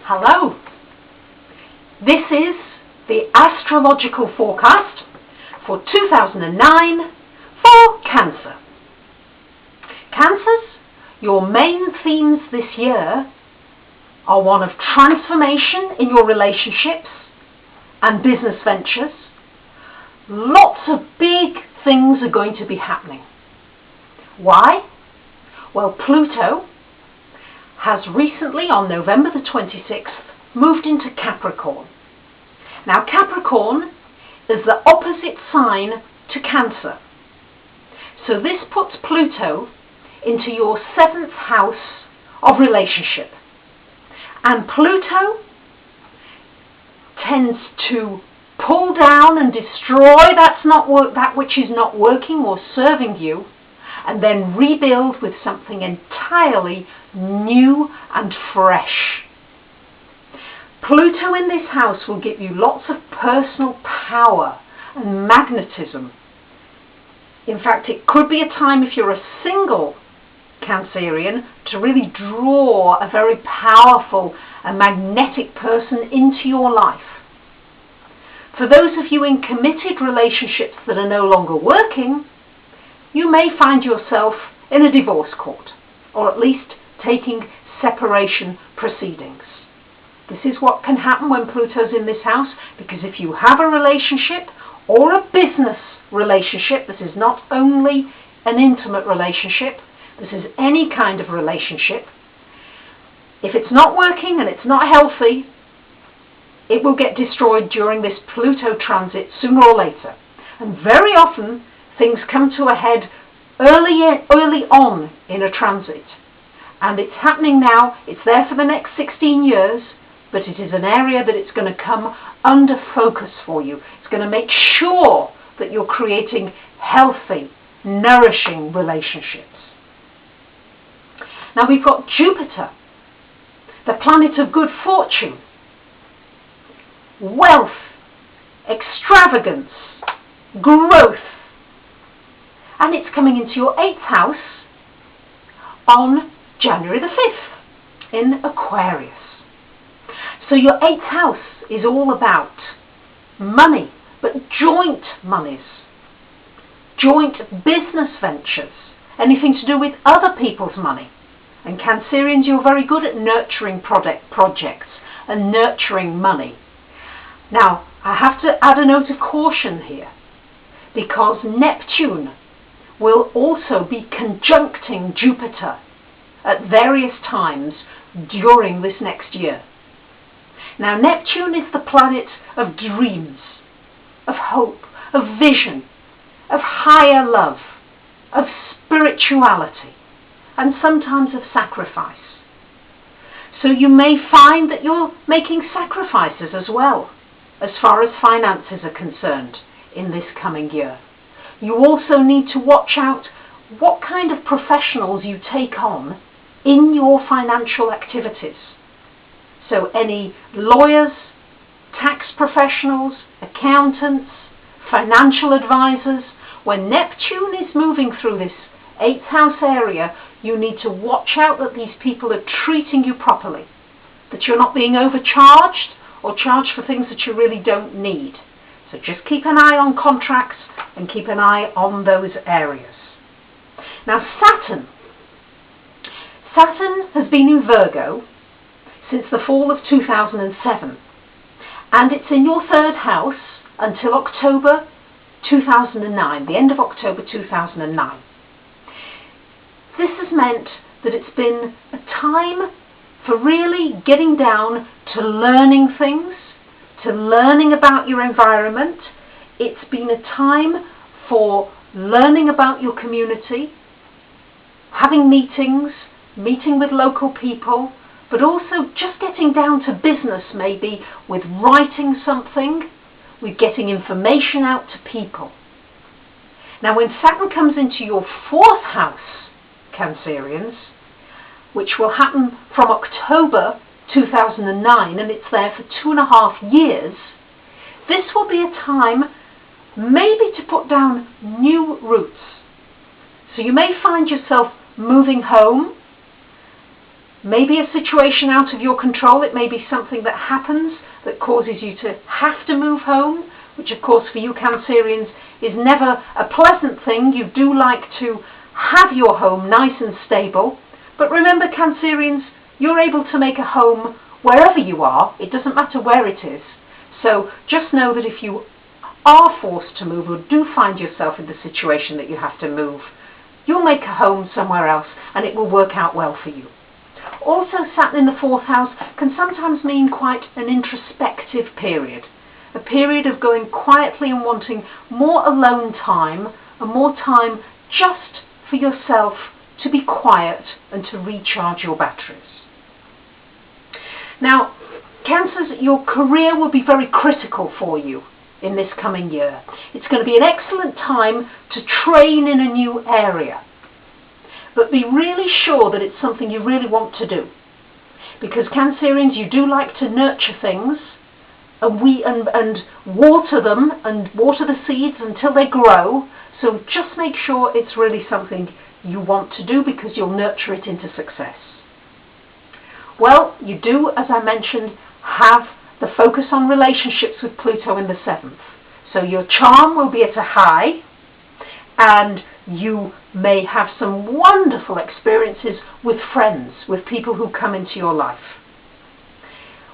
Hello, this is the astrological forecast for 2009 for Cancer. Cancers, your main themes this year are one of transformation in your relationships and business ventures. Lots of big things are going to be happening. Why? Well, Pluto has recently, on November the 26th, moved into Capricorn. Now, Capricorn is the opposite sign to Cancer. So this puts Pluto into your 7th house of relationship. And Pluto tends to pull down and destroy that which is not working or serving you, and then rebuild with something entirely new and fresh. Pluto in this house will give you lots of personal power and magnetism. In fact, it could be a time, if you're a single Cancerian, to really draw a very powerful and magnetic person into your life. For those of you in committed relationships that are no longer working, you may find yourself in a divorce court, or at least taking separation proceedings. This is what can happen when Pluto's in this house, because if you have a relationship or a business relationship, this is not only an intimate relationship, this is any kind of relationship. If it's not working and it's not healthy, it will get destroyed during this Pluto transit sooner or later. And very often, things come to a head early on in a transit. And it's happening now. It's there for the next 16 years, but it is an area that it's going to come under focus for you. It's going to make sure that you're creating healthy, nourishing relationships. Now we've got Jupiter, the planet of good fortune, wealth, extravagance, growth. And it's coming into your 8th house on January the 5th in Aquarius. So your 8th house is all about money, but joint monies, joint business ventures, anything to do with other people's money. And Cancerians, you're very good at nurturing projects and nurturing money. Now, I have to add a note of caution here, because Neptune will also be conjuncting Jupiter at various times during this next year. Now, Neptune is the planet of dreams, of hope, of vision, of higher love, of spirituality, and sometimes of sacrifice. So you may find that you're making sacrifices as well, as far as finances are concerned in this coming year. You also need to watch out what kind of professionals you take on in your financial activities. So any lawyers, tax professionals, accountants, financial advisors, when Neptune is moving through this 8th house area, you need to watch out that these people are treating you properly, that you're not being overcharged or charged for things that you really don't need. So just keep an eye on contracts and keep an eye on those areas. Now Saturn has been in Virgo since the fall of 2007, and it's in your 3rd house until October 2009, the end of October 2009. This has meant that it's been a time for really getting down to learning things, to learning about your environment. It's been a time for learning about your community, having meetings, meeting with local people, but also just getting down to business, maybe with writing something, with getting information out to people. Now when Saturn comes into your 4th house, Cancerians, which will happen from October 2009, and it's there for 2.5 years, this will be a time maybe to put down new roots. So you may find yourself moving home, maybe a situation out of your control. It may be something that happens that causes you to have to move home, which of course for you Cancerians is never a pleasant thing. You do like to have your home nice and stable. But remember Cancerians, you're able to make a home wherever you are. It doesn't matter where it is. So just know that if you are forced to move or do find yourself in the situation that you have to move, you'll make a home somewhere else and it will work out well for you. Also, Saturn in the 4th house can sometimes mean quite an introspective period. A period of going quietly and wanting more alone time and more time just for yourself to be quiet and to recharge your batteries. Now, Cancers, your career will be very critical for you in this coming year. It's going to be an excellent time to train in a new area. But be really sure that it's something you really want to do. Because Cancerians, you do like to nurture things and water them and water the seeds until they grow. So just make sure it's really something you want to do because you'll nurture it into success. Well, you do, as I mentioned, have the focus on relationships with Pluto in the 7th. So your charm will be at a high, and you may have some wonderful experiences with friends, with people who come into your life.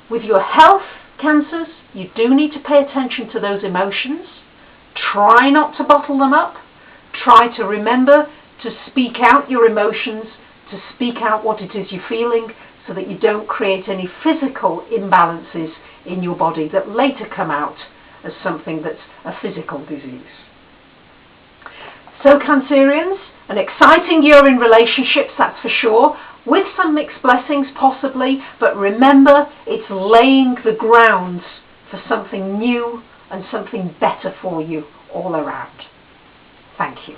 With your health, Cancers, you do need to pay attention to those emotions. Try not to bottle them up. Try to remember to speak out your emotions, to speak out what it is you're feeling, so that you don't create any physical imbalances in your body that later come out as something that's a physical disease. So Cancerians, an exciting year in relationships, that's for sure, with some mixed blessings possibly, but remember it's laying the grounds for something new and something better for you all around. Thank you.